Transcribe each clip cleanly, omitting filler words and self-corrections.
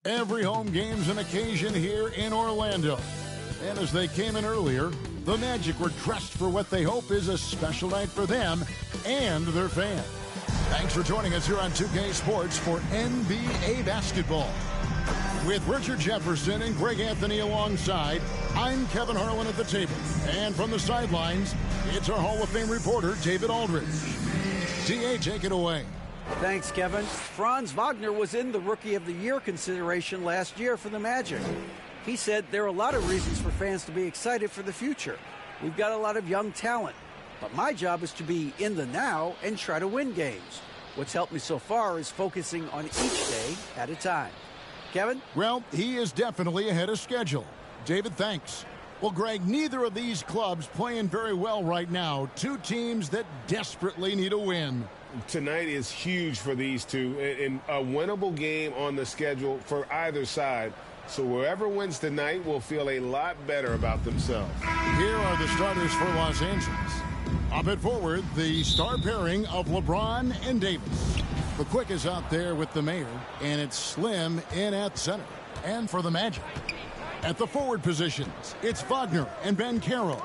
Every home game's an occasion here in Orlando. And as they came in earlier, the Magic were dressed for what they hope is a special night for them and their fans. Thanks for joining us here on 2K Sports for NBA basketball. With Richard Jefferson and Greg Anthony alongside, I'm Kevin Harlan at the table. And from the sidelines, it's our Hall of Fame reporter, David Aldridge. DA, take it away. Thanks, Kevin. Franz Wagner was in the Rookie of the Year consideration last year for the Magic. He said there are a lot of reasons for fans to be excited for the future. We've got a lot of young talent, but my job is to be in the now and try to win games. What's helped me so far is focusing on each day at a time. Kevin? Well, he is definitely ahead of schedule. David, thanks. Well, Greg, neither of these clubs playing very well right now. Two teams that desperately need a win. Tonight is huge for these two, and a winnable game on the schedule for either side. So whoever wins tonight will feel a lot better about themselves. Here are the starters for Los Angeles. Up at forward, the star pairing of LeBron and Davis. The quick is out there with the mayor, and it's Slim in at center. And for the Magic, at the forward positions, it's Wagner and Ben Carroll.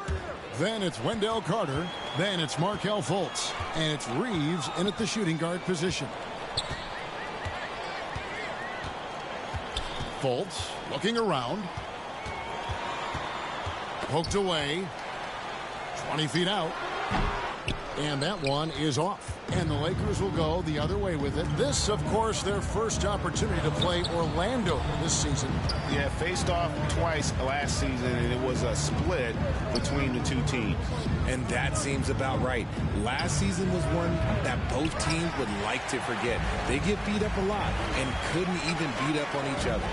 Then it's Wendell Carter. Then it's Markelle Fultz. And it's Reeves in at the shooting guard position. Fultz looking around. Poked away. 20 feet out. And that one is off. And the Lakers will go the other way with it. This, of course, their first opportunity to play Orlando this season. Yeah, faced off twice last season, and it was a split between the two teams. And that seems about right. Last season was one that both teams would like to forget. They get beat up a lot and couldn't even beat up on each other.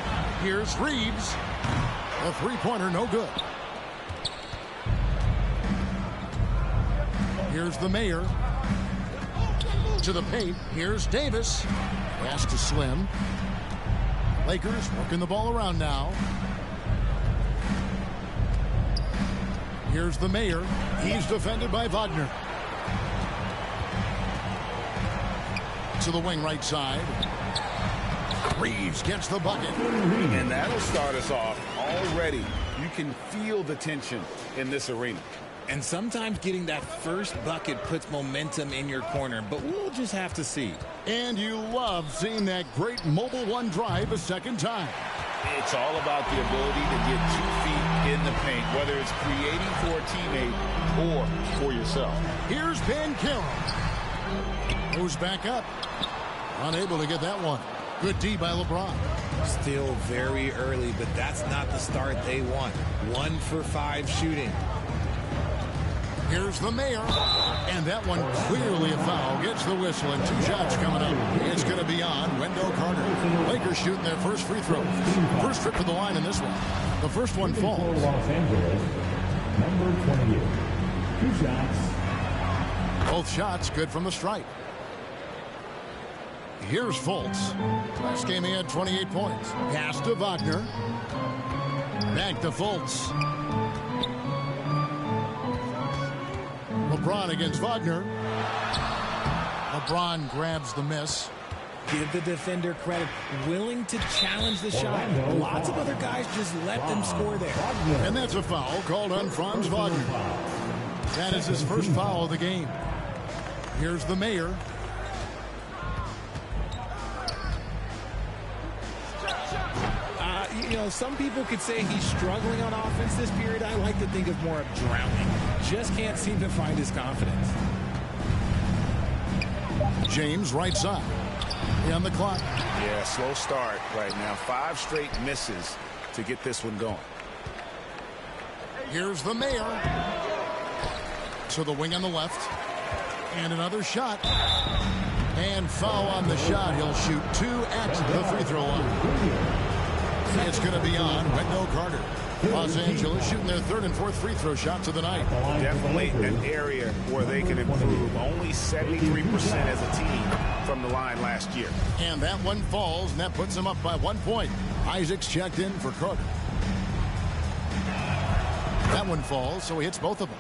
Here's Reeves. A three-pointer, no good. Here's the mayor. To the paint. Here's Davis. Pass to Slim. Lakers working the ball around now. Here's the mayor. He's defended by Wagner. To the wing right side. Reeves gets the bucket. And that'll start us off already. You can feel the tension in this arena. And sometimes getting that first bucket puts momentum in your corner, but we'll just have to see. And you love seeing that great mobile one drive a second time. It's all about the ability to get 2 feet in the paint, whether it's creating for a teammate or for yourself. Here's Ben Carroll. Moves back up. Unable to get that one. Good D by LeBron. Still very early, but that's not the start they want. 1 for 5 shooting. Here's the mayor. And that one clearly a foul. Gets the whistle, and 2 shots coming up. It's going to be on Wendell Carter. Lakers shooting their first free throw. First trip to the line in this one. The first one falls. Los Angeles, number 28. 2 shots. Both shots good from the stripe. Here's Fultz. Last game he had 28 points. Pass to Wagner. Back to Fultz. LeBron against Wagner. LeBron grabs the miss. Give the defender credit. Willing to challenge the shot. Lots of other guys just let them score there. And that's a foul called on Franz Wagner. That is his first foul of the game. Here's the mayor. You know, some people could say he's struggling on offense this period. I like to think of more of drowning. Just can't seem to find his confidence. James right side. On the clock. Yeah, slow start right now. 5 straight misses to get this one going. Here's the mayor. To the wing on the left. And another shot. And foul on the shot. He'll shoot 2 at the free throw line. It's going to be on Wendell Carter. Los Angeles shooting their 3rd and 4th free throw shots of the night. Definitely an area where they can improve. Only 73% as a team from the line last year. And that one falls, and that puts them up by 1 point. Isaac's checked in for Carter. That one falls, so he hits both of them.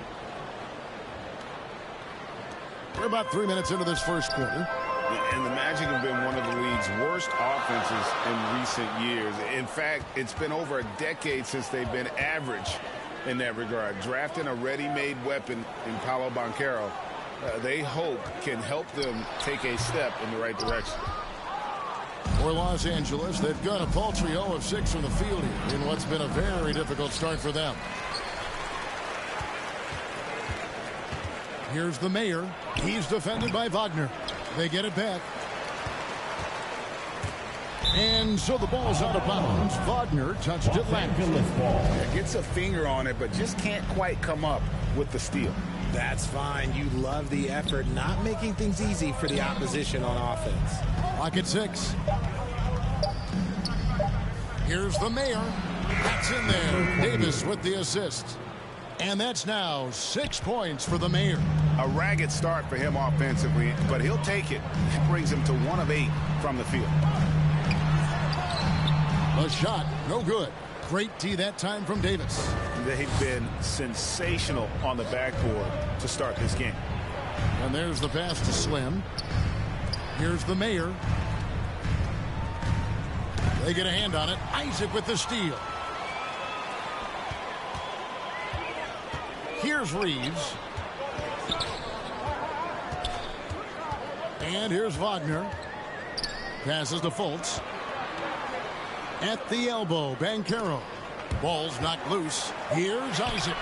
We're about 3 minutes into this first quarter. And the Magic have been one of the league's worst offenses in recent years. In fact, it's been over a decade since they've been average in that regard. Drafting a ready-made weapon in Paolo Banchero, they hope can help them take a step in the right direction. For Los Angeles, they've gone a paltry 0 of 6 from the field here in what's been a very difficult start for them. Here's the mayor. He's defended by Wagner. They get it back. And so the ball's out of bounds. Wagner touched it last. Gets a finger on it, but just can't quite come up with the steal. That's fine. You love the effort, not making things easy for the opposition on offense. Pocket 6. Here's the mayor. That's in there. Davis with the assist. And that's now 6 points for the mayor. A ragged start for him offensively, but he'll take it. That brings him to 1 of 8 from the field. The shot, no good. Great D that time from Davis. They've been sensational on the backboard to start this game. And there's the pass to Slim. Here's the mayor. They get a hand on it. Isaac with the steal. Here's Reeves. And here's Wagner. Passes to Fultz. At the elbow, Banchero. Ball's knocked loose. Here's Isaac.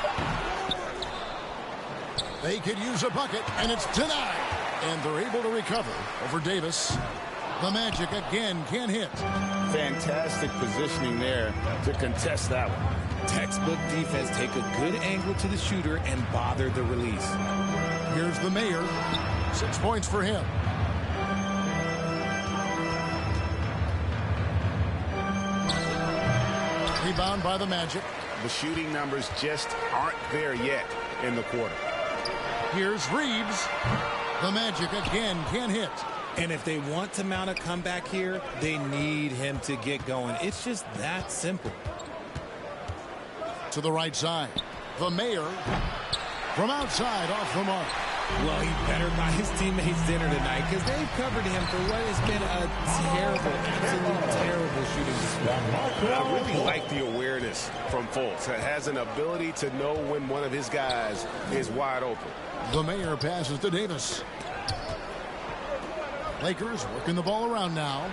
They could use a bucket, and it's denied. And they're able to recover over Davis. The Magic again can't hit. Fantastic positioning there to contest that one. Textbook defense. Take a good angle to the shooter and bother the release. Here's the mayor. 6 points for him. Rebound by the Magic. The shooting numbers just aren't there yet in the quarter. Here's Reeves. The Magic again can't hit. And if they want to mount a comeback here, they need him to get going. It's just that simple. To the right side. The mayor from outside off the mark. Well, he better buy his teammates dinner tonight because they've covered him for what has been a terrible, absolute terrible shooting display. I really like the awareness from Fultz. It has an ability to know when one of his guys is wide open. The mayor passes to Davis. Lakers working the ball around now.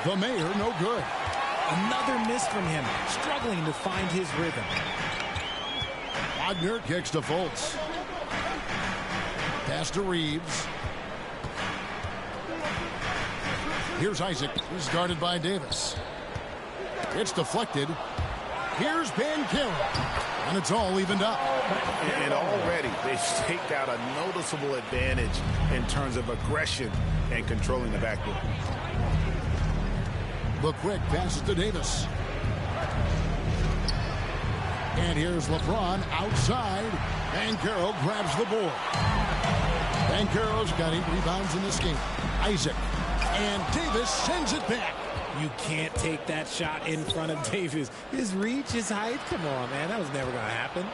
The mayor, no good. Another miss from him, struggling to find his rhythm. Wagner kicks to Fultz. Pass to Reeves. Here's Isaac. He's guarded by Davis. It's deflected. Here's Banchero. And it's all evened up. And already they've staked out a noticeable advantage in terms of aggression and controlling the backboard. Look quick, passes to Davis. And here's LeBron outside. Banchero grabs the board. Banchero's got 8 rebounds in this game. Isaac. And Davis sends it back. You can't take that shot in front of Davis. His reach, his height. Come on, man. That was never going to happen.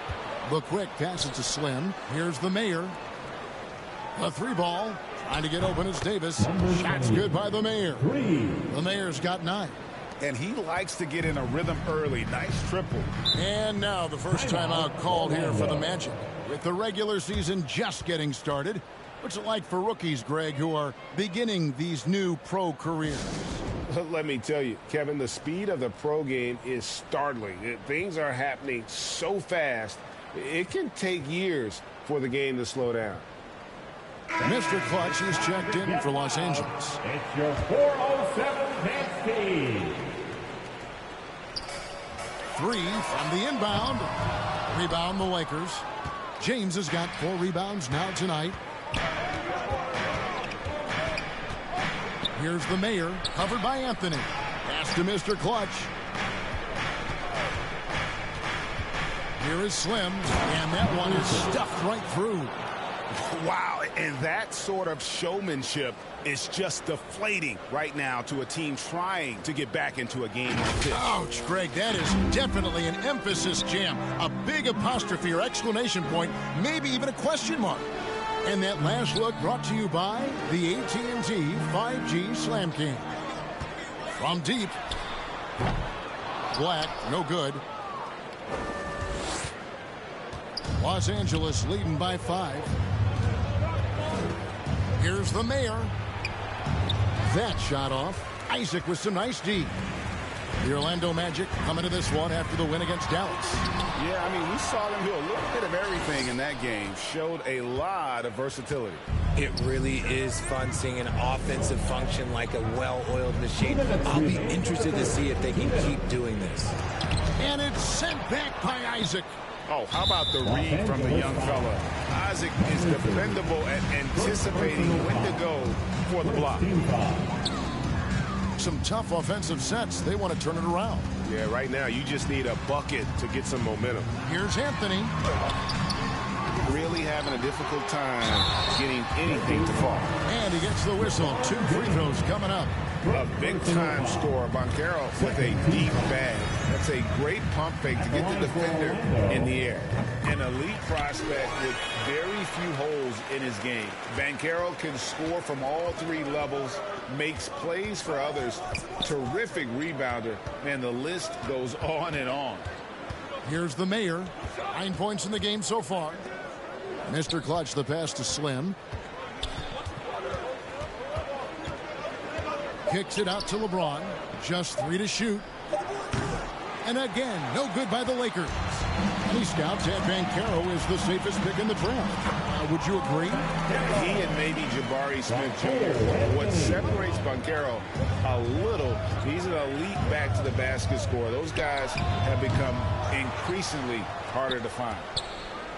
Look quick, passes to Slim. Here's the mayor. The 3 ball. Trying to get open is Davis. Shot's good by the mayor. The mayor's got 9. And he likes to get in a rhythm early. Nice triple. And now the first timeout called here for the Magic. With the regular season just getting started, what's it like for rookies, Greg, who are beginning these new pro careers? Let me tell you, Kevin, the speed of the pro game is startling. Things are happening so fast, it can take years for the game to slow down. Mr. Clutch is checked in for Los Angeles. It's your 407 Nancy. 3 from the inbound. Rebound the Lakers. James has got 4 rebounds now tonight. Here's the mayor, covered by Anthony. Pass to Mr. Clutch. Here is Slim, and that one is stuffed right through. Wow, and that sort of showmanship is just deflating right now to a team trying to get back into a game like this. Ouch, Greg, that is definitely an emphasis jam. A big apostrophe or exclamation point, maybe even a question mark. And that last look brought to you by the AT&T 5G Slam King. From deep. Black, no good. Los Angeles leading by 5. Here's the mayor. That shot off. Isaac with some nice D. The Orlando Magic coming to this one after the win against Dallas. Yeah, I mean, we saw them do a little bit of everything in that game. Showed a lot of versatility. It really is fun seeing an offensive function like a well-oiled machine. I'll be interested to see if they can keep doing this. And it's sent back by Isaac. Oh, how about the read from the young fella? Isaac is dependable at anticipating when to go for the block. Some tough offensive sets. They want to turn it around. Yeah, right now you just need a bucket to get some momentum. Here's Anthony. Really having a difficult time getting anything to fall. And he gets the whistle. 2 free throws coming up. A big-time scorer, Banchero, with a deep bag. That's a great pump fake to get the defender in the air. An elite prospect with very few holes in his game. Banchero can score from all 3 levels, makes plays for others. Terrific rebounder. Man, the list goes on and on. Here's the mayor. 9 points in the game so far. Mr. Clutch, the pass to Slim. Kicks it out to LeBron. Just 3 to shoot. And again, no good by the Lakers. Any scouts had Banchero as the safest pick in the draft. Would you agree? He and maybe Jabari Smith Jr. What separates Banchero a little, he's an elite back-to-the-basket scorer. Those guys have become increasingly harder to find.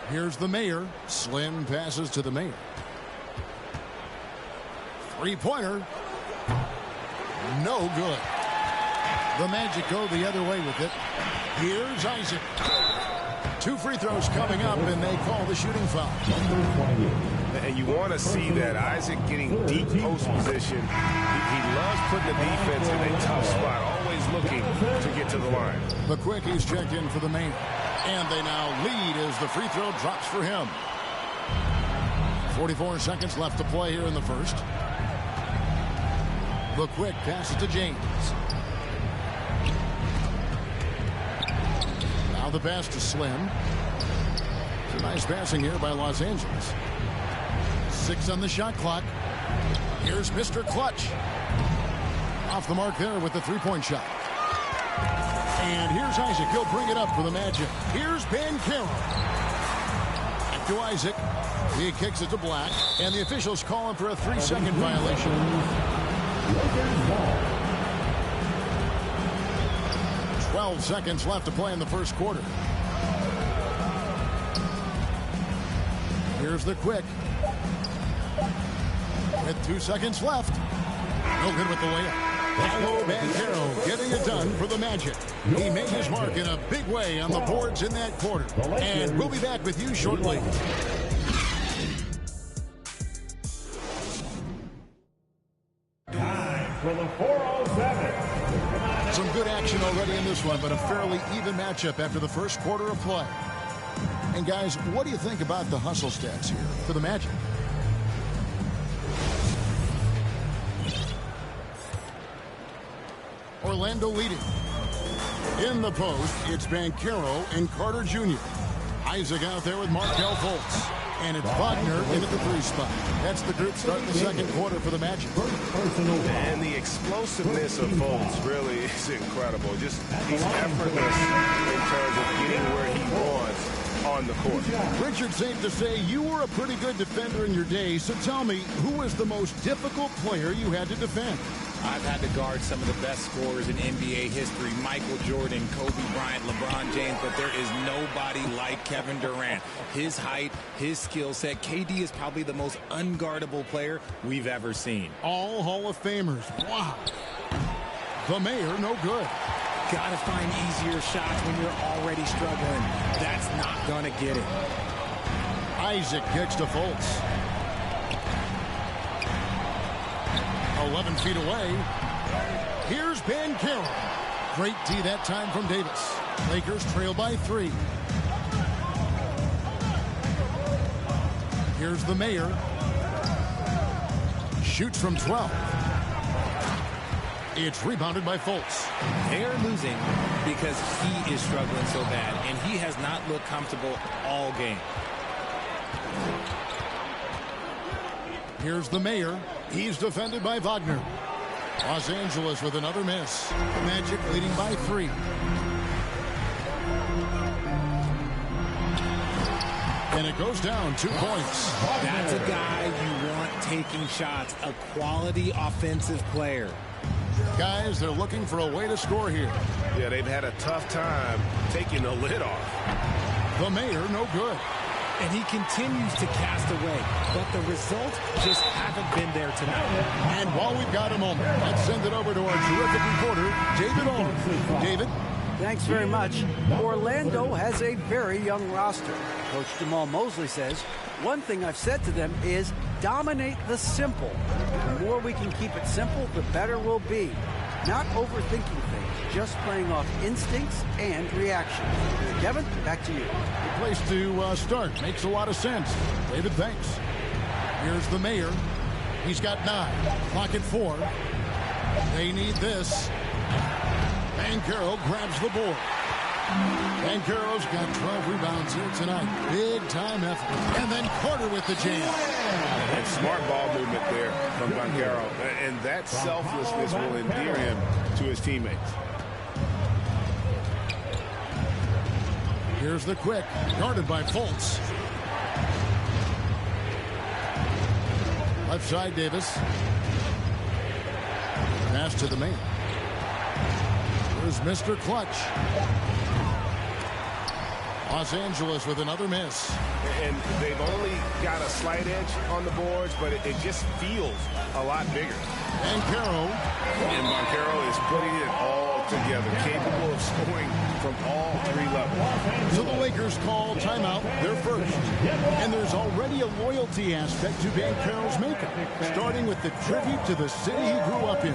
Here's the mayor. Slim passes to the mayor. 3-pointer. No good. The Magic go the other way with it. Here's Isaac. 2 free throws coming up, and they call the shooting foul. And you want to see that. Isaac getting deep post position. He loves putting the defense in a tough spot, always looking to get to the line. The quickies checked in for the mayor. And they now lead as the free throw drops for him. 44 seconds left to play here in the first. The quick passes to James. Now the pass to Slim. It's a nice passing here by Los Angeles. 6 on the shot clock. Here's Mr. Clutch. Off the mark there with the 3-point shot. And here's Isaac. He'll bring it up for the Magic. Here's Banchero. Back to Isaac. He kicks it to Black. And the officials call him for a 3-second violation. 12 seconds left to play in the first quarter. Here's the quick. With 2 seconds left. No good with the layup. Paolo Banchero getting it done for the Magic. He made his mark in a big way on the boards in that quarter. And we'll be back with you shortly. Time for the 407. Some good action already in this one, but a fairly even matchup after the first quarter of play. And guys, what do you think about the hustle stats here for the Magic? Orlando leading. In the post, it's Banchero and Carter Jr. Isaac out there with Markelle Fultz. And it's Wagner in at the 3 spot. That's the group starting the second quarter for the Magic. And the explosiveness of Fultz really is incredible. Just he's effortless in terms of getting where he wants on the court. Richard, safe to say you were a pretty good defender in your day. So tell me, who was the most difficult player you had to defend? I've had to guard some of the best scorers in NBA history. Michael Jordan, Kobe Bryant, LeBron James, but there is nobody like Kevin Durant. His height, his skill set. KD is probably the most unguardable player we've ever seen. All Hall of Famers. Wow. The mayor, no good. Gotta find easier shots when you're already struggling. That's not gonna get it. Isaac kicks to Fultz. 11 feet away. Here's Banchero. Great D that time from Davis. Lakers trail by 3. Here's the mayor. Shoots from 12. It's rebounded by Fultz. They're losing because he is struggling so bad, and he has not looked comfortable all game. Here's the mayor. He's defended by Wagner. Los Angeles with another miss. The Magic leading by 3. And it goes down 2 points. That's a guy you want taking shots, a quality offensive player. Guys, they're looking for a way to score here. Yeah, they've had a tough time taking the lid off. The mayor, no good. And he continues to cast away, but the results just haven't been there tonight. And while we've got a moment, let's send it over to our terrific reporter, David Olin. David? Thanks very much. Orlando has a very young roster. Coach Jamal Mosley says, one thing I've said to them is dominate the simple. The more we can keep it simple, the better we'll be. Not overthinking things, just playing off instincts and reactions. Kevin, back to you. Good place to start. Makes a lot of sense. David, thanks. Here's the mayor. He's got 9. Clock at 4. They need this. Banchero grabs the board. Banchero's got 12 rebounds here tonight. Big time effort. And then Carter with the jam. And smart ball movement there from Banchero. And that selflessness will endear him to his teammates. Here's the quick. Guarded by Fultz. Left side, Davis. Pass to the main. Here's Mr. Clutch. Los Angeles with another miss. And they've only got a slight edge on the boards, but it just feels a lot bigger. Banchero. And Banchero is putting it all together, capable of scoring from all 3 levels. So the Lakers call timeout, their first. And there's already a loyalty aspect to Banchero's makeup, starting with the tribute to the city he grew up in.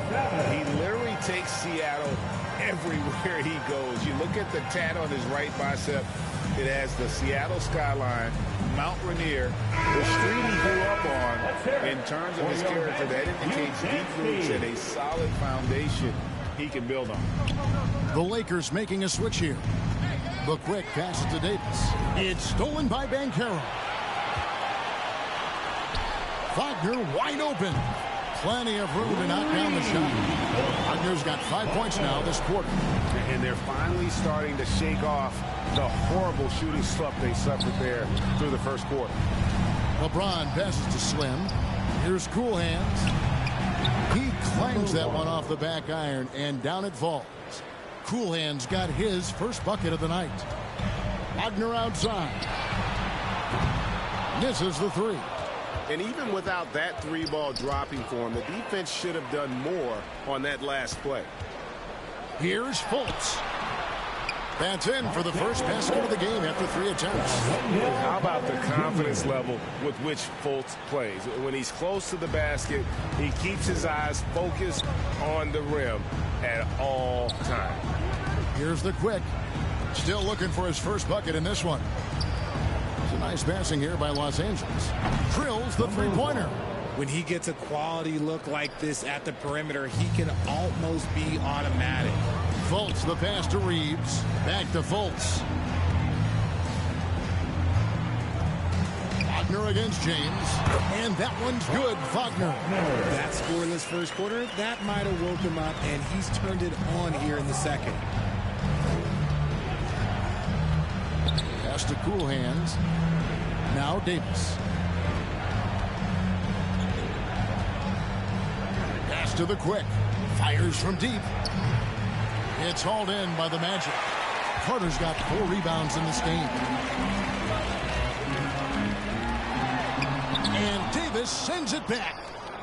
He literally takes Seattle everywhere he goes. You look at the tat on his right bicep. It has the Seattle skyline, Mount Rainier, the street he grew up on. In terms of his character, that indicates deep roots and a solid foundation he can build on. The Lakers making a switch here. The quick pass to Davis. It's stolen by Banchero. Wagner wide open. Plenty of room to knock down the shot. Wagner's got 5 points now this quarter. And they're finally starting to shake off the horrible shooting slump they suffered there through the first quarter. LeBron passes to Slim. Here's Cool Hands. He clangs that one off the back iron, and down it falls. Cool Hands got his first bucket of the night. Wagner outside. Misses the 3. And even without that 3-ball dropping for him, the defense should have done more on that last play. Here's Fultz. That's in for the first basket of the game after 3 attempts. How about the confidence level with which Fultz plays? When he's close to the basket, he keeps his eyes focused on the rim at all times. Here's the quick. Still looking for his first bucket in this one. It's a nice passing here by Los Angeles. Drills the 3-pointer. When he gets a quality look like this at the perimeter, he can almost be automatic. Fultz, the pass to Reeves. Back to Fultz. Wagner against James. And that one's good, Wagner. That scoreless first quarter, that might have woke him up, and he's turned it on here in the second. Pass to Cool Hands. Now Davis. Pass to the quick. Fires from deep. It's hauled in by the Magic. Carter's got 4 rebounds in this game. And Davis sends it back.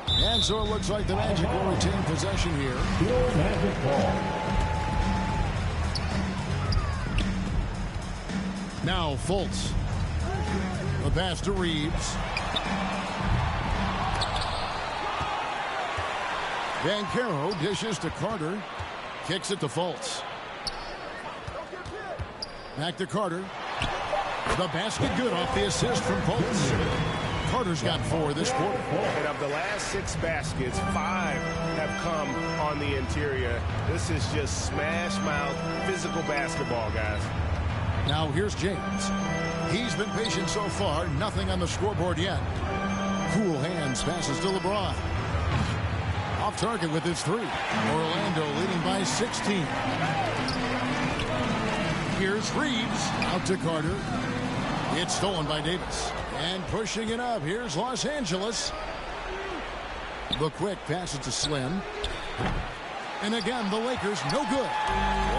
And so it looks like the Magic will retain possession here. Now Fultz. The pass to Reeves. Banchero dishes to Carter. Kicks it to Fultz. Back to Carter. The basket good off the assist from Fultz. Carter's got 4 this quarter. And of the last 6 baskets, 5 have come on the interior. This is just smash mouth physical basketball, guys. Now here's James. He's been patient so far. Nothing on the scoreboard yet. Cool hands passes to LeBron. Off target with his 3. Orlando leading by 16. Here's Reeves out to Carter. It's stolen by Davis. And pushing it up. Here's Los Angeles. The quick passes to Slim. And again, the Lakers, no good.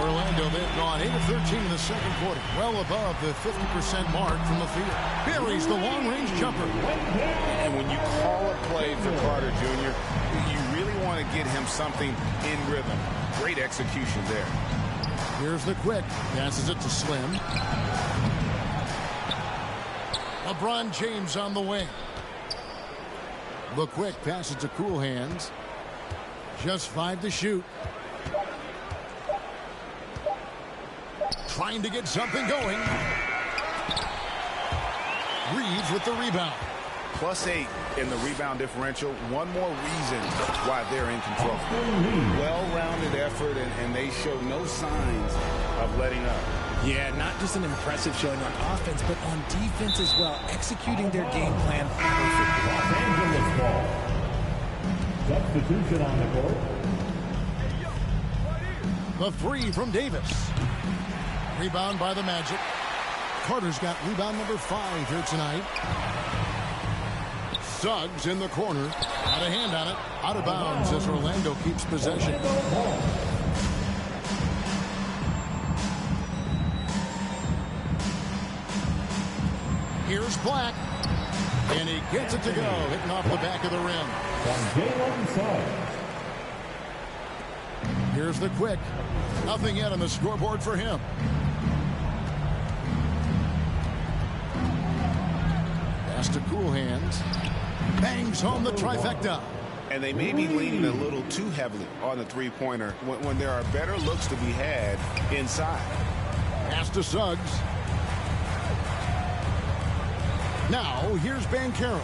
Orlando, they've gone 8 of 13 in the second quarter. Well above the 50% mark from the field. Buries the long-range jumper. And when you call a play for Carter Jr., you really want to get him something in rhythm. Great execution there. Here's the quick. Passes it to Slim. LeBron James on the wing. The quick passes to Cool Hands. Just 5 to shoot. Trying to get something going. Reeves with the rebound. +8 in the rebound differential. One more reason why they're in control. Well-rounded effort, and they show no signs of letting up. Yeah, not just an impressive showing on offense, but on defense as well. Executing their game plan perfectly. Los Angeles ball. Substitution on the court. The 3 from Davis. Rebound by the Magic. Carter's got rebound number 5 here tonight. Suggs in the corner. Got a hand on it. Out of bounds as Orlando keeps possession. Here's Black. And he gets it to go. Hitting off the back of the rim. Here's the quick. Nothing yet on the scoreboard for him. Pass to Cool Hands. Bangs home the trifecta. And they may be leaning a little too heavily on the three-pointer when there are better looks to be had inside. Pass to Suggs. Now, here's Banchero.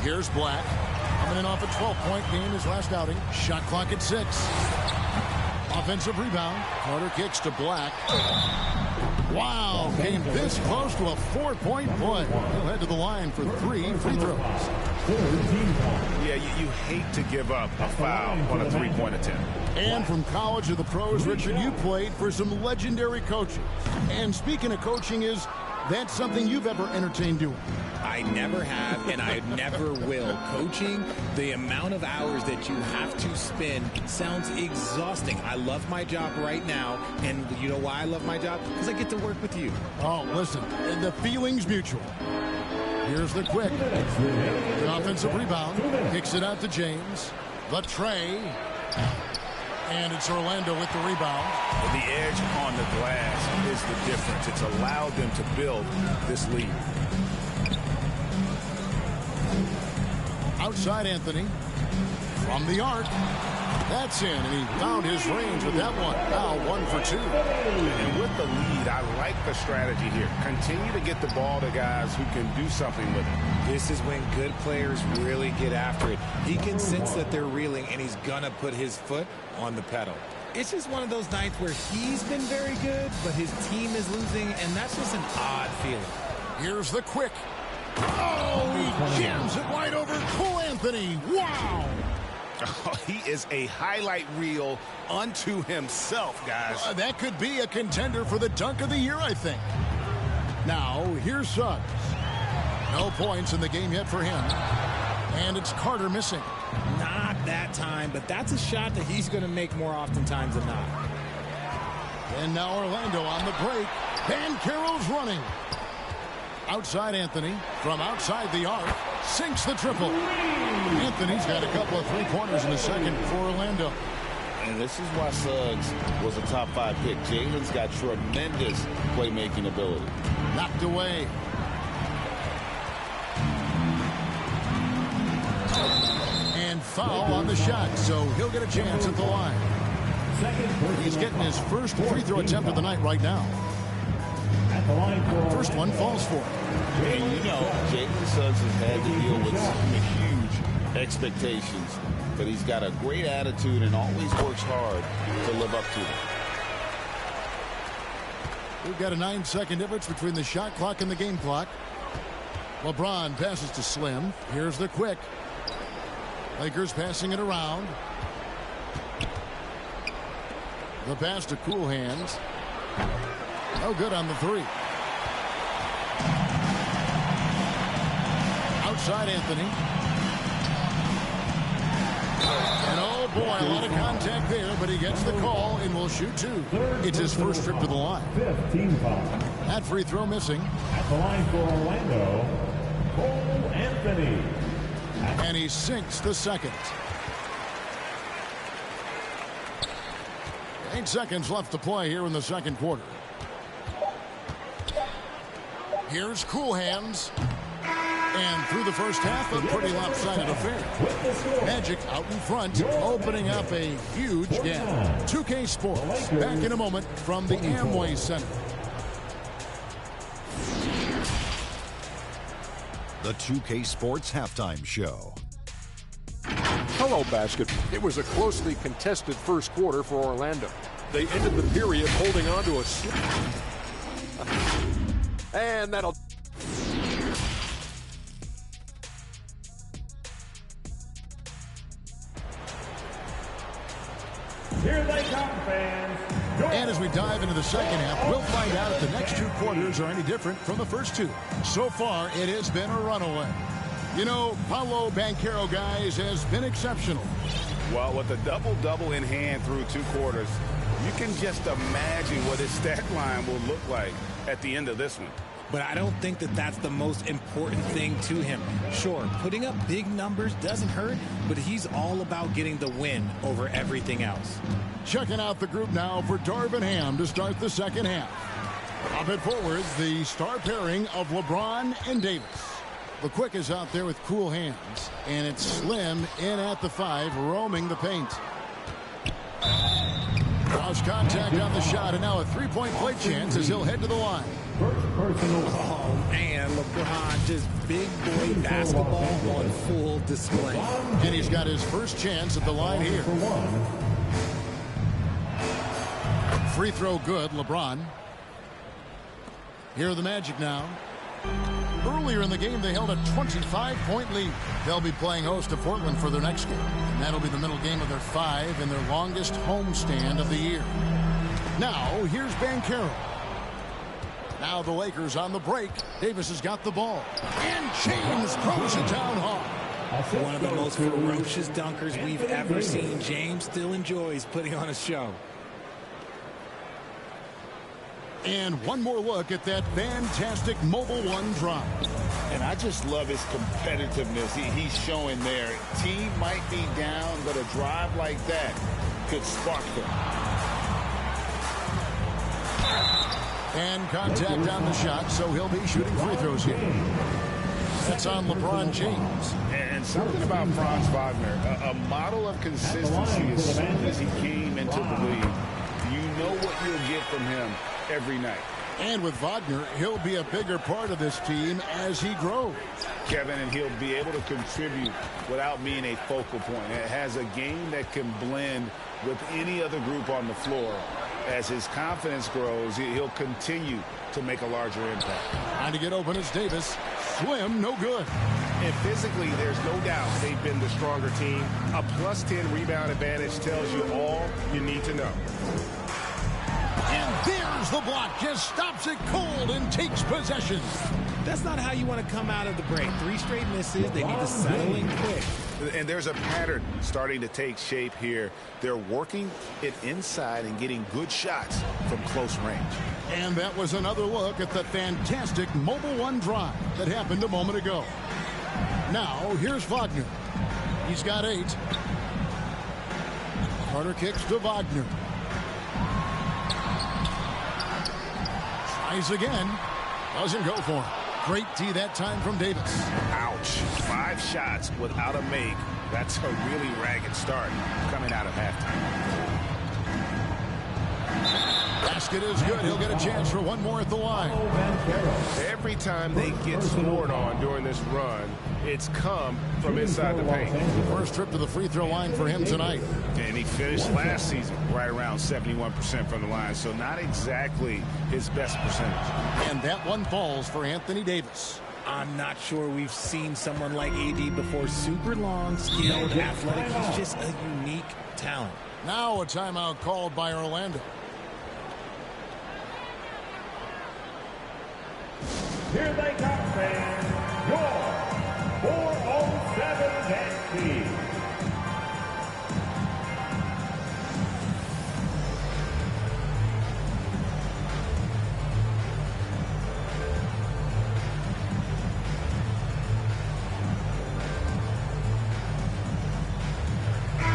Here's Black. Coming in off a 12-point game his last outing. Shot clock at 6. Offensive rebound. Carter kicks to Black. Wow, came this close to a 4-point play. He'll head to the line for 3 free throws. Yeah, you hate to give up a foul on a three-point attempt. And from college to the pros, Richard, you played for some legendary coaches. And speaking of coaching, is that something you've ever entertained doing? I never have, and I never will. Coaching, the amount of hours that you have to spend sounds exhausting. I love my job right now, and you know why I love my job? Because I get to work with you. Oh, listen, the feeling's mutual. Here's the quick. The offensive rebound. Kicks it out to James. The tray. And it's Orlando with the rebound. The edge on the glass is the difference. It's allowed them to build this lead. Outside Anthony. From the arc. That's in, and he found his range with that one. Now 1 for 2. And with the lead, I like the strategy here. Continue to get the ball to guys who can do something with it. This is when good players really get after it. He can sense that they're reeling, and he's going to put his foot on the pedal. It's just one of those nights where he's been very good, but his team is losing, and that's just an odd feeling. Here's the quick. Oh, he jams it wide over Cole Anthony. Wow. Oh, he is a highlight reel unto himself, guys. That could be a contender for the dunk of the year, I think. Now, here's Suggs. No points in the game yet for him. And it's Carter missing. Not that time, but that's a shot that he's going to make more oftentimes than not. And now Orlando on the break. Banchero's running. Outside Anthony. From outside the arc. Sinks the triple. Anthony's got a couple of three-pointers in the second for Orlando. And this is why Suggs was a top 5 pick. Jalen's got tremendous playmaking ability. Knocked away. And foul on the shot, so he'll get a chance at the line. He's getting his first free throw attempt of the night right now. At the line for First one Orlando. falls for him. And you know, Jalen Suggs has had to deal with some huge expectations, but he's got a great attitude and always works hard to live up to them. We've got a 9-second difference between the shot clock and the game clock. LeBron passes to Slim. Here's the quick. Lakers passing it around. The pass to Cool Hands. No good on the three. Outside Anthony. And oh boy, a lot of contact there, but he gets the call and will shoot two. It's his first trip to the line. 15 foul. That free throw missing. At the line for Orlando, Cole Anthony. And he sinks the second. 8 seconds left to play here in the second quarter. Here's Cool Hands. And through the first half, a pretty lopsided affair. Magic out in front, opening up a huge gap. 2K Sports, back in a moment from the Amway Center. The 2K Sports Halftime Show. Hello, basket. It was a closely contested first quarter for Orlando. They ended the period holding on to a and that'll Here they come, fans. And as we dive into the second half, we'll find out if the next two quarters are any different from the first two. So far, it has been a runaway. You know, Paolo Banchero, guys, has been exceptional. Well, with a double-double in hand through two quarters, you can just imagine what his stat line will look like at the end of this one. But I don't think that that's the most important thing to him. Sure, putting up big numbers doesn't hurt, but he's all about getting the win over everything else. Checking out the group now for Darvin Ham to start the second half. Up and forward, the star pairing of LeBron and Davis. The quick is out there with Cool Hands, and it's Slim in at the 5, roaming the paint. Cross contact on the shot, and now a three-point play chance as he'll head to the line. Oh, man, LeBron just big boy basketball on full display. And he's got his first chance at the line here. Free throw good, LeBron. Here are the Magic now. Earlier in the game, they held a 25-point lead. They'll be playing host to Portland for their next game. And that'll be the middle game of their 5 and their longest homestand of the year. Now, here's Banchero. Now the Lakers on the break. Davis has got the ball. And James throws it down hard. One of the most ferocious dunkers we've ever seen. James still enjoys putting on a show. And one more look at that fantastic Mobile One drop. And I just love his competitiveness he's showing there. Team might be down, but a drive like that could spark them. And contact on the shot, so he'll be shooting free throws here. That's on LeBron James. And something about Franz Wagner, a model of consistency as soon as he came into the league. You know what you'll get from him every night. And with Wagner, he'll be a bigger part of this team as he grows. Kevin, and he'll be able to contribute without being a focal point. It has a game that can blend with any other group on the floor. As his confidence grows, he'll continue to make a larger impact. Trying to get open is Davis. Slim, no good. And physically, there's no doubt they've been the stronger team. A +10 rebound advantage tells you all you need to know. And there's the block. Just stops it cold and takes possession. That's not how you want to come out of the break. 3 straight misses. They need to settle in quick. And there's a pattern starting to take shape here. They're working it inside and getting good shots from close range. And that was another look at the fantastic Mobile One drive that happened a moment ago. Now, here's Wagner. He's got 8. Carter kicks to Wagner. Tries again. Doesn't go for him. Great D that time from Davis. Ouch. 5 shots without a make. That's a really ragged start coming out of halftime. Pass basket is good. He'll get a chance for one more at the line. Every time they get scored on during this run, it's come from inside the paint. First trip to the free throw line for him tonight. And he finished last season right around 71% from the line, so not exactly his best percentage. And that one falls for Anthony Davis. I'm not sure we've seen someone like AD before. Super long, skilled, athletic. He's just a unique talent. Now a timeout called by Orlando. Here they come, fans. Your 407 Yankees.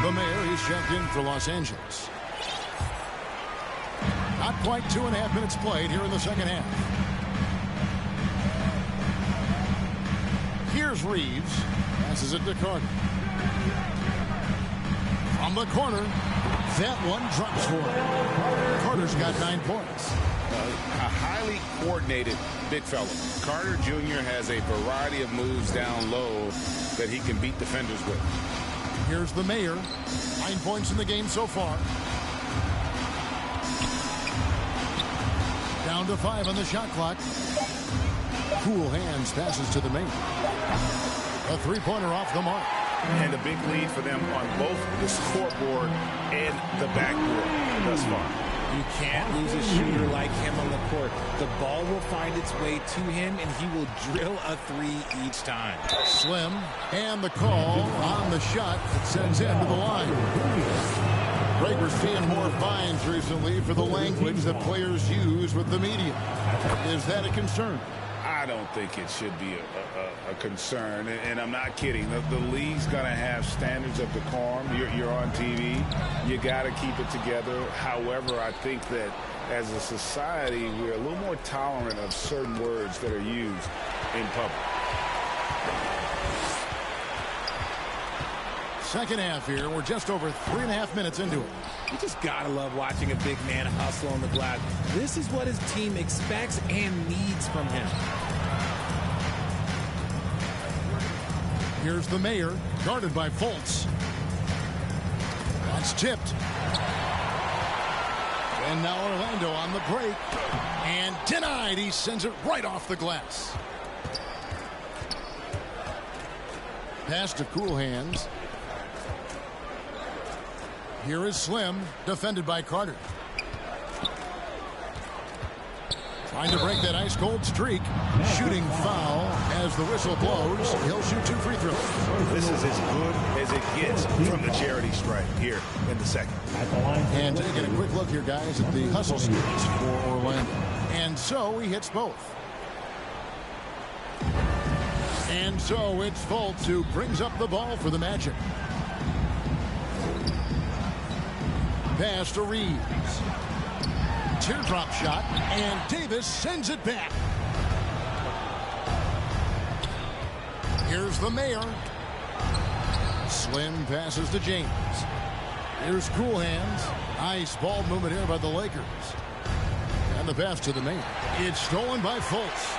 The mayor is checked in for Los Angeles. Not quite 2.5 minutes played here in the second half. Here's Reeves. Passes it to Carter. From the corner. That one drops for him. Carter's got 9 points. A highly coordinated big fella. Carter Jr. has a variety of moves down low that he can beat defenders with. Here's the mayor. 9 points in the game so far. Down to 5 on the shot clock. Cool hands passes to the mayor. A three-pointer off the mark. And a big lead for them on both the scoreboard and the backboard thus far. You can't lose a shooter like him on the court. The ball will find its way to him, and he will drill a three each time. Slim, and the call on the shot that sends him to the line. Greg, we're seeing more fines recently for the language that players use with the media. Is that a concern? I don't think it should be a concern, and I'm not kidding. The league's going to have standards of decorum. You're on TV. You got to keep it together. However, I think that as a society, we're a little more tolerant of certain words that are used in public. Second half here. We're just over 3.5 minutes into it. You just gotta love watching a big man hustle on the glass. This is what his team expects and needs from him. Here's the mayor, guarded by Fultz. That's tipped. And now Orlando on the break. And denied. He sends it right off the glass. Pass to Cool Hands. Here is Slim, defended by Carter. Trying to break that ice-cold streak. Shooting foul as the whistle blows. He'll shoot 2 free throws. This is as good as it gets from the charity stripe here in the second. And taking a quick look here, guys, at the hustle skills for Orlando. And so he hits both. And so it's Fultz who brings up the ball for the Magic. Pass to Reeves. Teardrop shot, and Davis sends it back. Here's the mayor. Slim passes to James. Here's Cool Hands. Nice ball movement here by the Lakers. And the pass to the mayor. It's stolen by Fultz.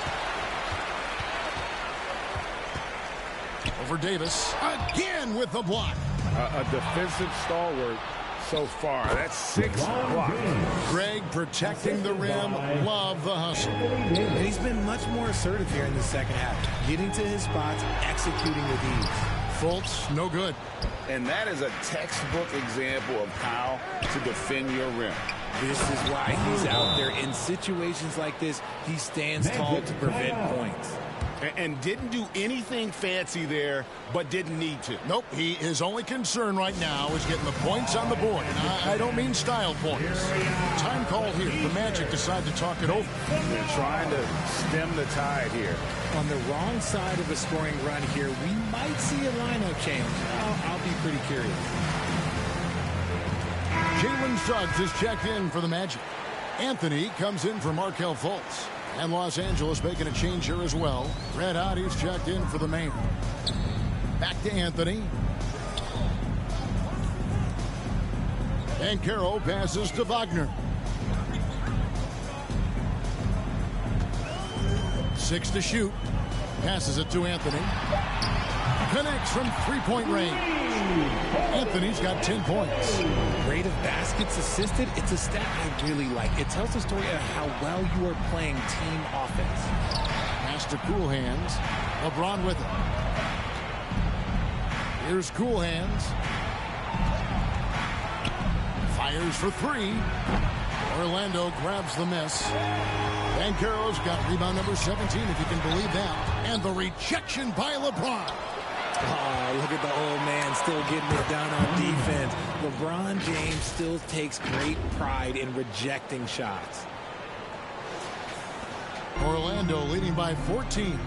Over Davis. Again with the block. A defensive stalwart so far. That's 6 blocks. Greg protecting the rim. Love the hustle. And he's been much more assertive here in the second half. Getting to his spots, executing with ease. Fultz, no good. And that is a textbook example of how to defend your rim. This is why he's out there. In situations like this, he stands tall to prevent points. And didn't do anything fancy there, but didn't need to. Nope, his only concern right now is getting the points on the board. And I don't mean style points. Time called here. The Magic decide to talk it over. They're trying to stem the tide here. On the wrong side of a scoring run here, we might see a lineup change. I'll be pretty curious. Jalen Suggs is checked in for the Magic. Anthony comes in for Markelle Fultz. And Los Angeles making a change here as well. Red Hot is checked in for the main. Back to Anthony. And Carroll passes to Wagner. 6 to shoot. Passes it to Anthony. Connects from three-point range. Anthony's got 10 points. Rate of baskets assisted, it's a stat I really like. It tells the story of how well you are playing team offense. Pass to Cool Hands. LeBron with it. Here's Cool Hands. Fires for 3. Orlando grabs the miss. Banchero's got rebound number 17, if you can believe that. And the rejection by LeBron. Oh, look at the old man still getting it done on defense. LeBron James still takes great pride in rejecting shots. Orlando leading by 14.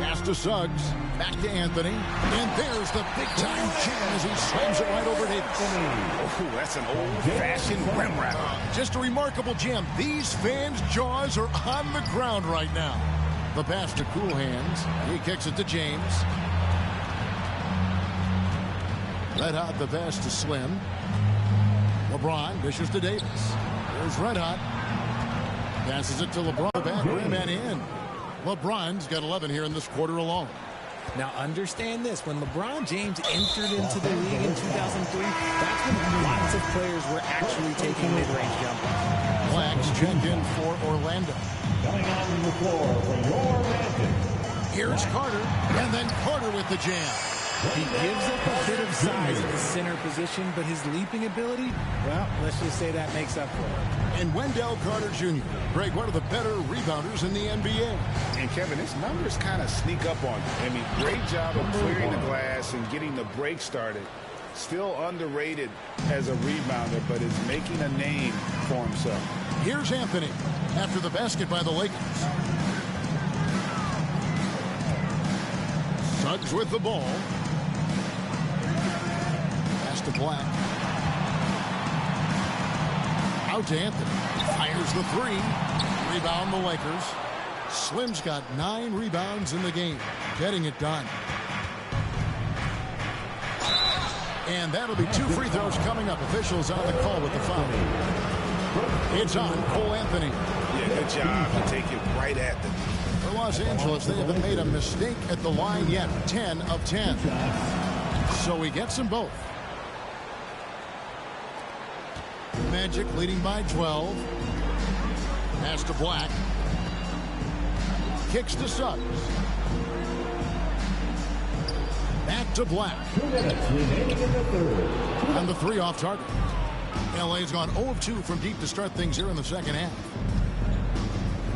Pass to Suggs. Back to Anthony. And there's the big-time jam as he slams it right over Davis. Oh, that's an old-fashioned rim wrap. Just a remarkable jam. These fans' jaws are on the ground right now. The pass to Cool Hands. He kicks it to James. Red Hot the pass to Slim. LeBron dishes to Davis. There's Red Hot. Passes it to LeBron. Back rim and in. LeBron's got 11 here in this quarter alone. Now understand this, when LeBron James entered into the league in 2003, that's when lots of players were actually taking mid-range jumpers. Blacks check in for Orlando. Coming on the floor for your Magic. Here's Carter, and then Carter with the jam. He gives up a bit of size in the center position, but his leaping ability, well, let's just say that makes up for it. And Wendell Carter Jr., Greg, one of the better rebounders in the NBA. And Kevin, his numbers kind of sneak up on you. I mean, great job of clearing the glass and getting the break started. Still underrated as a rebounder, but is making a name for himself. Here's Anthony after the basket by the Lakers. Suggs with the ball. Pass to Black. Out to Anthony. Fires the 3. Rebound the Lakers. Slim's got 9 rebounds in the game. Getting it done. And that'll be 2 free throws coming up. Officials on the call with the foul. It's on Cole Anthony. Yeah, good job to take it right at them. For Los Angeles, they haven't made a mistake at the line yet. 10 of 10. So he gets them both. Magic leading by 12. Pass to Black. Kicks to Suggs. Back to Black. 2 minutes remaining in the third. And the 3 off target. LA's gone 0 of 2 from deep to start things here in the second half.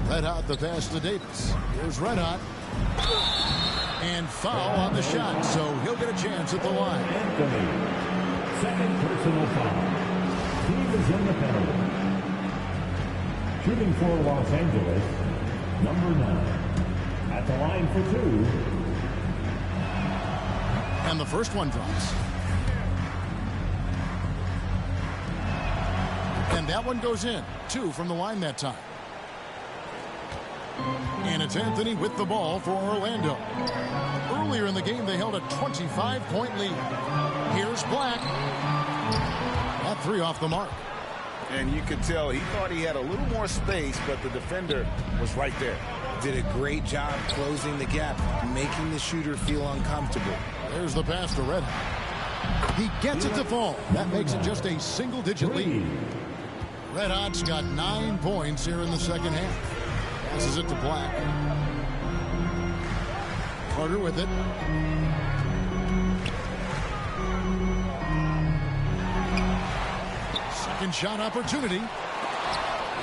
Red Hot the pass to Davis. Here's Red Hot. And foul on the shot, so he'll get a chance at the line. Anthony. Second personal foul. Team is in the penalty. Shooting for Los Angeles, number 9. At the line for 2. And the first one drops. And that one goes in. 2 from the line that time. And it's Anthony with the ball for Orlando. Earlier in the game, they held a 25-point lead. Here's Black. That 3 off the mark. And you could tell he thought he had a little more space, but the defender was right there. Did a great job closing the gap, making the shooter feel uncomfortable. There's the pass to Red Hot. He gets it to fall. That makes it just a single-digit lead. Red Hot's got 9 points here in the second half. Passes it to Black. Carter with it. Second shot opportunity.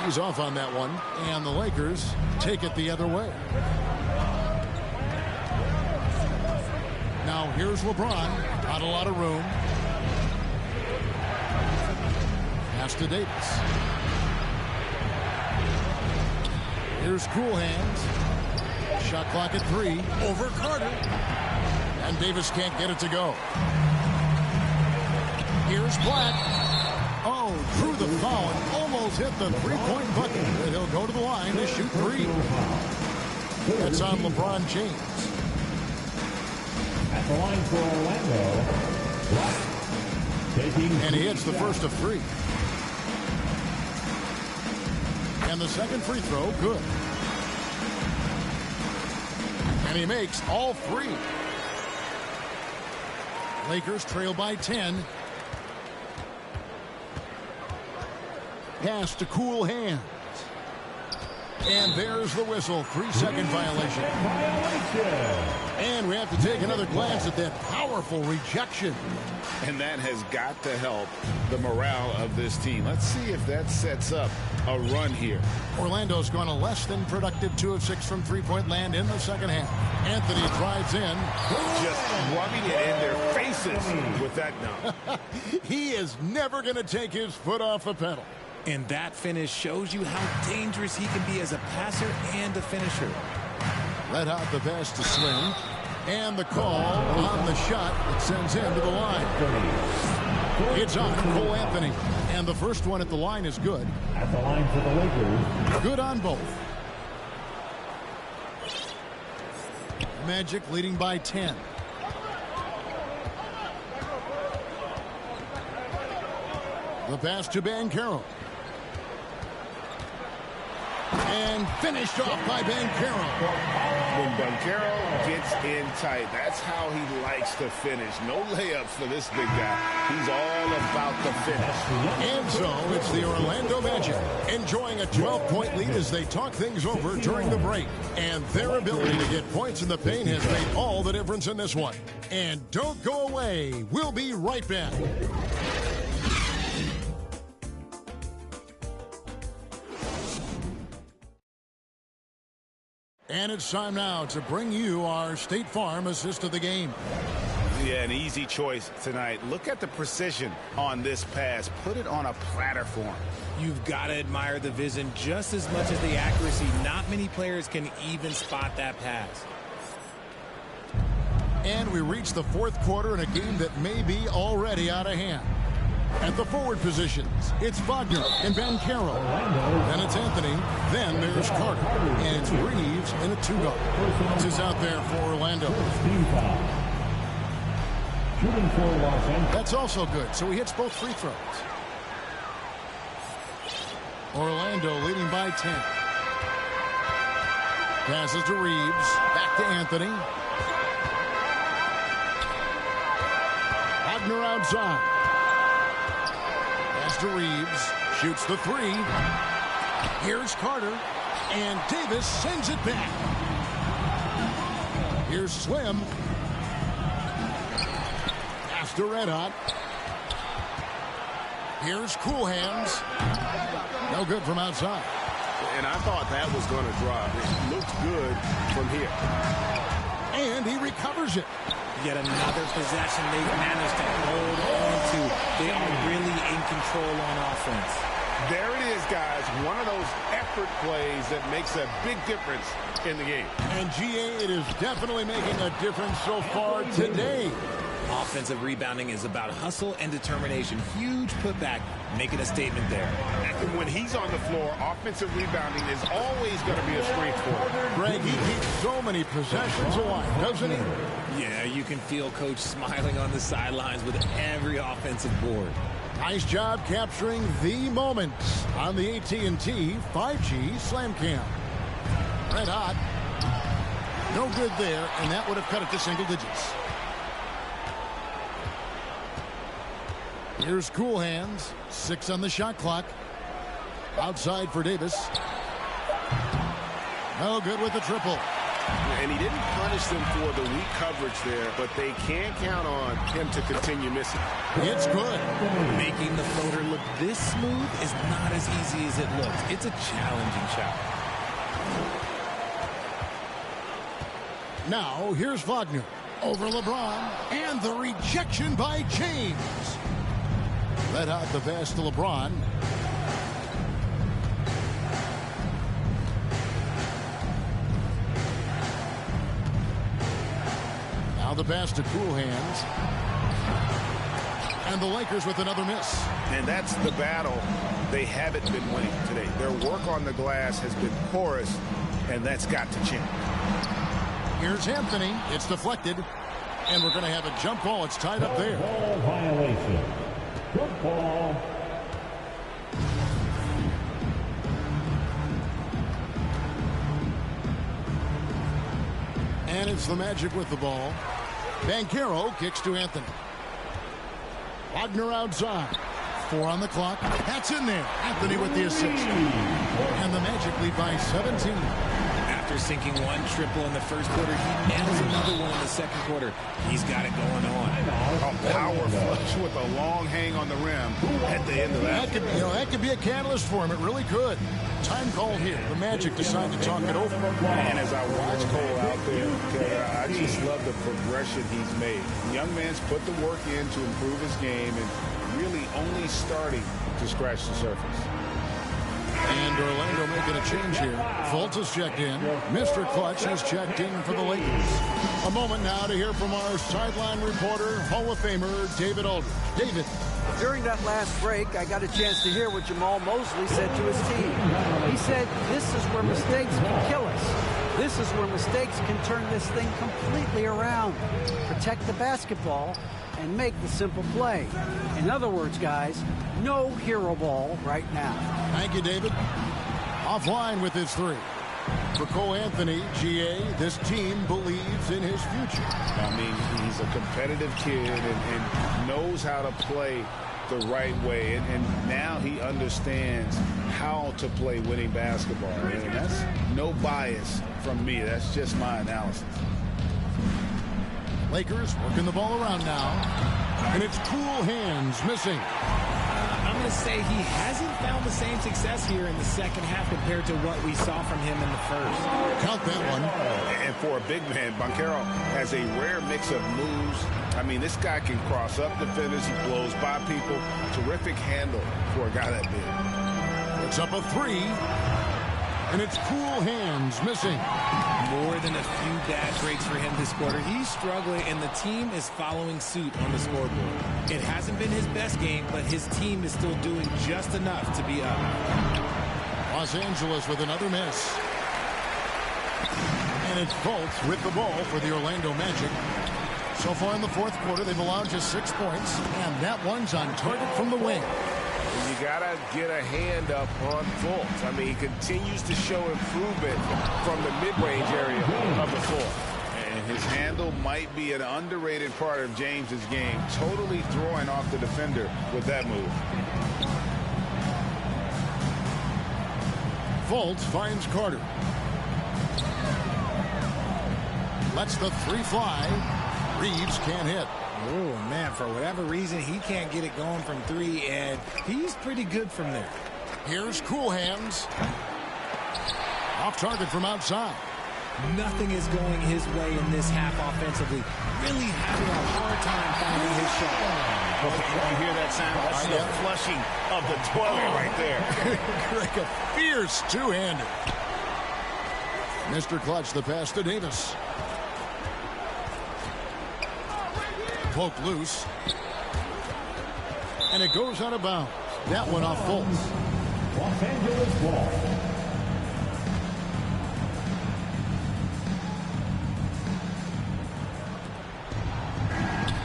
He's off on that one. And the Lakers take it the other way. Now here's LeBron. Not a lot of room. Pass to Davis. Here's Cool Hands. Shot clock at 3. Over Carter. And Davis can't get it to go. Here's Black. Oh, drew the foul and almost hit the three-point bucket. And he'll go to the line to shoot 3. That's on LeBron James. At the line for Orlando, Black. And he hits the first of 3. And the second free throw, good. And he makes all three. Lakers trail by 10. Pass to Cool Hands. And there's the whistle. 3-second violation. And we have to take another glance at that powerful rejection. And that has got to help the morale of this team. Let's see if that sets up a run here. Orlando's gone a less than productive 2 of 6 from three-point land in the second half. Anthony drives in. Just rubbing it in their faces with that dunk. He is never going to take his foot off the pedal. And that finish shows you how dangerous he can be as a passer and a finisher. Red Hot the pass to Slim. And the call on the shot that sends him to the line. It's on Cole Anthony. And the first one at the line is good. At the line for the Lakers. Good on both. Magic leading by 10. The pass to Banchero. And finished off by Banchero. When Banchero gets in tight, that's how he likes to finish. No layups for this big guy. He's all about the finish. And so it's the Orlando Magic enjoying a 12-point lead as they talk things over during the break. And their ability to get points in the paint has made all the difference in this one. And don't go away. We'll be right back. And it's time now to bring you our State Farm assist of the game. Yeah, an easy choice tonight. Look at the precision on this pass. Put it on a platter for him. You've got to admire the vision just as much as the accuracy. Not many players can even spot that pass. And we reach the fourth quarter in a game that may be already out of hand. At the forward positions, it's Wagner and Banchero. Then it's Anthony. Then there's Carter. And it's Reeves in a 2-guard. This is out there for Orlando. Shooting for Los Angeles. That's also good. So he hits both free throws. Orlando leading by 10. Passes to Reeves. Back to Anthony. Wagner outside. To Reeves, shoots the 3. Here's Carter, and Davis sends it back. Here's Slim. Pass to Red Hot. Here's Cool Hands. No good from outside. And I thought that was going to drop. It looked good from here. And he recovers it. Yet another possession they've managed to hold on to. They are really in control on offense. There it is, guys. One of those effort plays that makes a big difference in the game. And GA, it is definitely making a difference so far today. Offensive rebounding is about hustle and determination. Huge putback, making a statement there. And when he's on the floor, offensive rebounding is always going to be a strength for him. Greg, he keeps so many possessions alive, doesn't he? Yeah, you can feel Coach smiling on the sidelines with every offensive board. Nice job capturing the moments on the AT&T 5G Slam Cam. Red Hot. No good there, and that would have cut it to single digits. Here's Cool Hands. 6 on the shot clock. Outside for Davis. No good with the triple. And he didn't punish them for the weak coverage there, but they can't count on him to continue missing. It's good. Making the floater look this smooth is not as easy as it looks. It's a challenging shot. Now, here's Wagner. Over LeBron. And the rejection by James. Red Hot the pass to LeBron. Now the pass to Cool Hands. And the Lakers with another miss. And that's the battle they haven't been winning today. Their work on the glass has been porous, and that's got to change. Here's Anthony. It's deflected. And we're going to have a jump ball. It's tied up there. Ball violation. Jump ball. And it's the Magic with the ball. Banchero kicks to Anthony. Wagner outside. 4 on the clock. That's in there. Anthony with the assist. And the Magic lead by 17. After sinking one triple in the first quarter, he nails another one in the second quarter. He's got it going on. A power flush with a long hang on the rim at the end of that. That could be a catalyst for him. It really could. Time called here. The Magic decide to talk it over. And as I watch Cole out there, I just love the progression he's made. Young man's put the work in to improve his game and really only starting to scratch the surface. And Orlando making a change here. Fultz has checked in. Mr. Clutch has checked in for the Lakers. A moment now to hear from our sideline reporter, Hall of Famer David Aldridge. David. During that last break, I got a chance to hear what Jamal Mosley said to his team. He said, this is where mistakes can kill us. This is where mistakes can turn this thing completely around. Protect the basketball and make the simple play. In other words, guys, no hero ball right now. Thank you, David. Offline with his 3. For Cole Anthony, GA, this team believes in his future. I mean, he's a competitive kid and knows how to play the right way. And now he understands how to play winning basketball. And that's no bias from me. That's just my analysis. Lakers working the ball around now. And it's cool hands missing. I'm going to say he hasn't found the same success here in the second half compared to what we saw from him in the first. Count that one. And for a big man, Banchero has a rare mix of moves. I mean, this guy can cross up defenders. He blows by people. Terrific handle for a guy that big. It's up a 3. And it's cool hands missing. More than a few bad breaks for him this quarter. He's struggling, and the team is following suit on the scoreboard. It hasn't been his best game, but his team is still doing just enough to be up. Los Angeles with another miss. And it's Fultz with the ball for the Orlando Magic. So far in the fourth quarter, they've allowed just 6 points, and that one's on target from the wing. You got to get a hand up on Fultz. I mean, he continues to show improvement from the mid-range area of the floor. And his handle might be an underrated part of James's game. Totally throwing off the defender with that move. Fultz finds Carter. Lets the 3 fly. Reeves can't hit. Oh, man, for whatever reason, he can't get it going from 3, and he's pretty good from there. Here's cool hands. Off target from outside. Nothing is going his way in this half offensively. Really having a hard time finding his shot. You hear that sound? That's the flushing of the toilet right there. Like a fierce two-hander. Mr. Clutch, the pass to Davis. Poked loose. And it goes out of bounds. That one off Fultz. Los Angeles ball.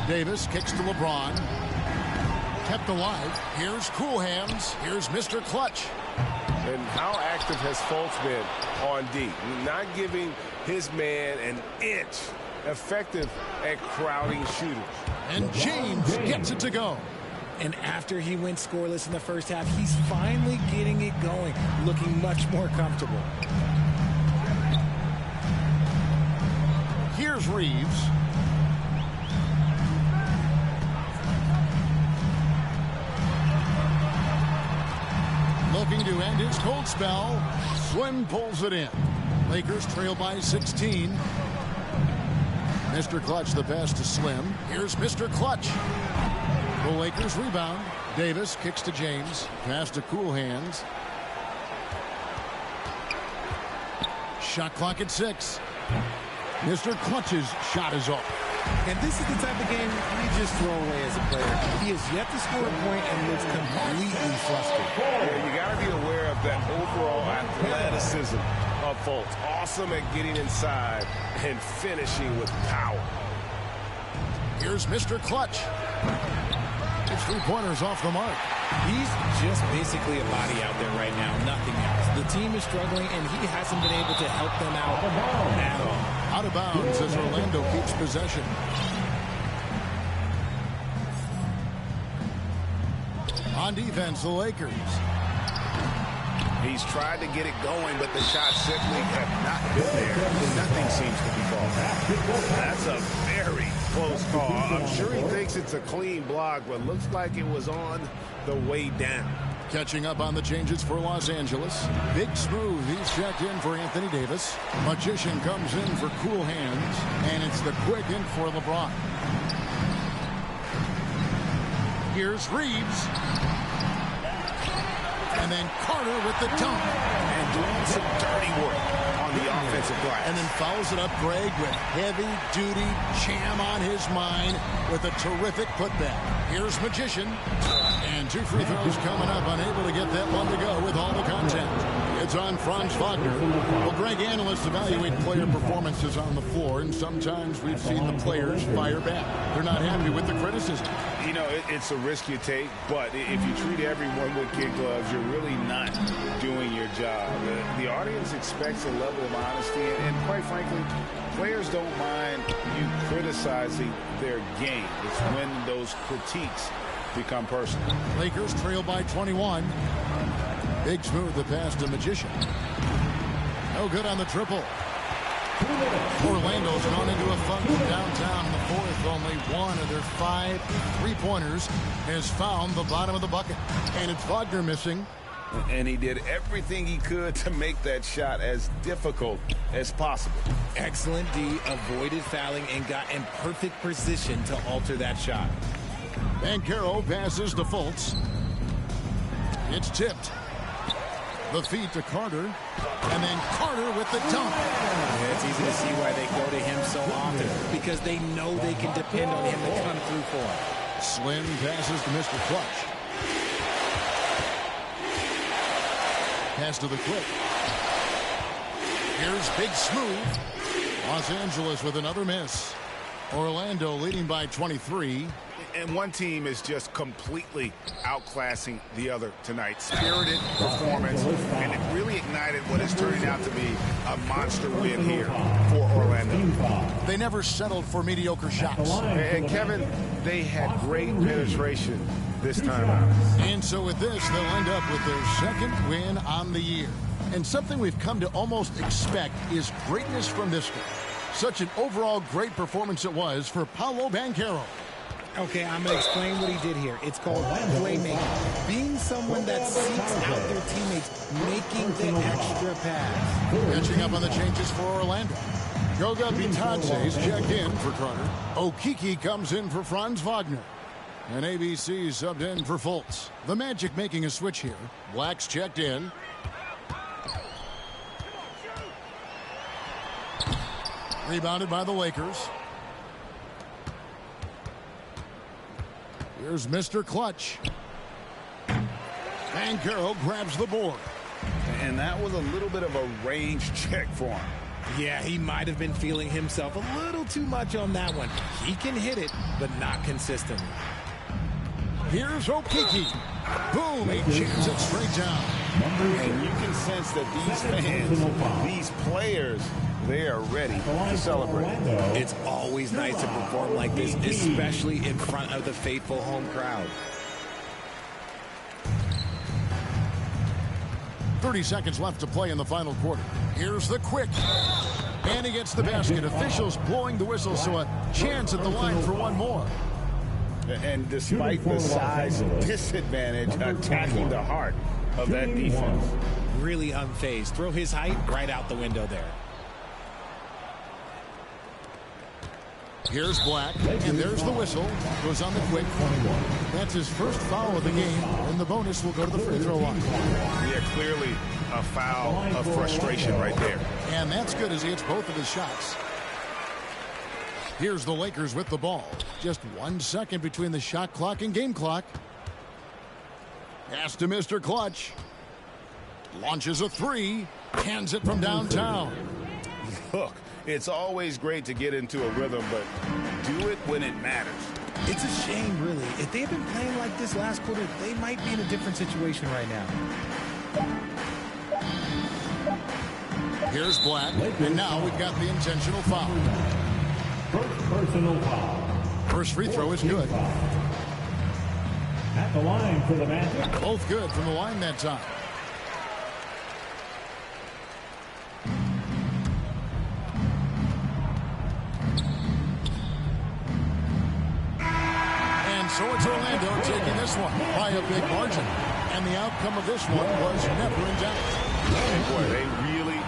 Davis kicks to LeBron. Kept alive. Here's cool hands. Here's Mr. Clutch. And how active has Fultz been on D? Not giving his man an inch. Effective at crowding shooters. And James gets it to go. And after he went scoreless in the first half, he's finally getting it going, looking much more comfortable. Here's Reeves. Looking to end his cold spell. Slim pulls it in. Lakers trail by 16. Mr. Clutch, the pass to Slim. Here's Mr. Clutch. The Lakers rebound. Davis kicks to James. Pass to Cool Hands. Shot clock at 6. Mr. Clutch's shot is off. And this is the type of game you just throw away as a player. He has yet to score a point and looks completely flustered. Yeah, you got to be aware of that overall athleticism of Fultz. Awesome at getting inside and finishing with power. Here's Mr. Clutch. His 3-pointers off the mark. He's just basically a body out there right now, nothing else. The team is struggling, and he hasn't been able to help them out at all. Out of bounds as Orlando keeps possession. On defense, the Lakers. He's tried to get it going, but the shots simply have not been there. Nothing seems to be falling. That's a very close call. I'm sure he thinks it's a clean block, but looks like it was on the way down. Catching up on the changes for Los Angeles. Big Smooth, he's checked in for Anthony Davis. Magician comes in for Cool Hands. And it's the quick in for LeBron. Here's Reeves. And then Carter with the dunk. And doing some dirty work on the offensive glass. And then follows it up, Greg, with heavy-duty jam on his mind with a terrific putback. Here's Magician. And 2 free throws coming up, unable to get that one to go with all the contact. It's on Franz Wagner. Well, Greg, analysts evaluate player performances on the floor, and sometimes we've seen the players fire back. They're not happy with the criticism. You know, it's a risk you take, but if you treat everyone with kid gloves, you're really not doing your job. The audience expects a level of honesty, and quite frankly, players don't mind you criticizing their game. It's when those critiques become personal. Lakers trail by 21. Big Smooth the pass to Magician. No good on the triple. Orlando's gone into a funk from downtown in the fourth. Only one of their 5 3-pointers has found the bottom of the bucket. And it's Wagner missing. And he did everything he could to make that shot as difficult as possible. Excellent D, avoided fouling and got in perfect position to alter that shot. Banchero passes to Fultz. It's tipped. The feed to Carter. And then Carter with the dunk. Yeah, it's easy to see why they go to him so often, because they know they can depend on him to come through for them. Slim passes to Mr. Clutch. Pass to the quick. Here's Big Smooth. Los Angeles with another miss. Orlando leading by 23. And one team is just completely outclassing the other tonight. Spirited performance, and it really ignited what is turning out to be a monster win here for Orlando. They never settled for mediocre shots. And Kevin, they had great penetration this time out. And so with this, they'll end up with their second win on the year. And something we've come to almost expect is greatness from this guy. Such an overall great performance it was for Paolo Banchero. Okay, I'm going to explain what he did here. It's called playmaking. Being someone that seeks out their teammates, making the extra pass. Catching up on the changes for Orlando. Goga Bitadze's checked in for Carter. Okiki comes in for Franz Wagner. And ABC subbed in for Fultz. The Magic making a switch here. Black's checked in. Rebounded by the Lakers. Here's Mr. Clutch. Banchero grabs the board. And that was a little bit of a range check for him. Yeah, he might have been feeling himself a little too much on that one. He can hit it, but not consistently. Here's Okiki. Boom, he jams it straight down. And you can sense that these fans, these players, they are ready to celebrate. It's always nice to perform like this, especially in front of the faithful home crowd. 30 seconds left to play in the final quarter. Here's the quick. And he gets the basket. Officials blowing the whistle, so a chance at the line for one more. And despite the size disadvantage, attacking the heart of that defense. Really unfazed. Throw his height right out the window there. Here's Black, and there's the whistle. Goes on the quick. That's his first foul of the game, and the bonus will go to the free throw line. Yeah, clearly a foul of frustration right there. And that's good as he hits both of his shots. Here's the Lakers with the ball. Just 1 second between the shot clock and game clock. Pass to Mr. Clutch. Launches a three. Hands it from downtown. Look, it's always great to get into a rhythm, but do it when it matters. It's a shame, really. If they had been playing like this last quarter, they might be in a different situation right now. Here's Black, and now we've got the intentional foul. First personal foul. First free throw is good. At the line for the Magic. Both good from the line that time. And so it's Orlando taking this one by a big margin. And the outcome of this one was never in doubt. Boy, they really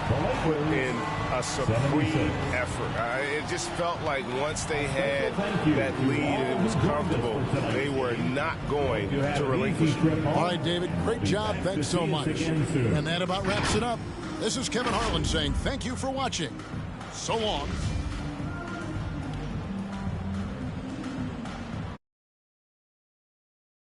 put in a supreme effort. It just felt like once they had that lead and it was comfortable, they were not going to relinquish it. All right, David, great job. Thanks so much. And that about wraps it up. This is Kevin Harlan saying thank you for watching. So long.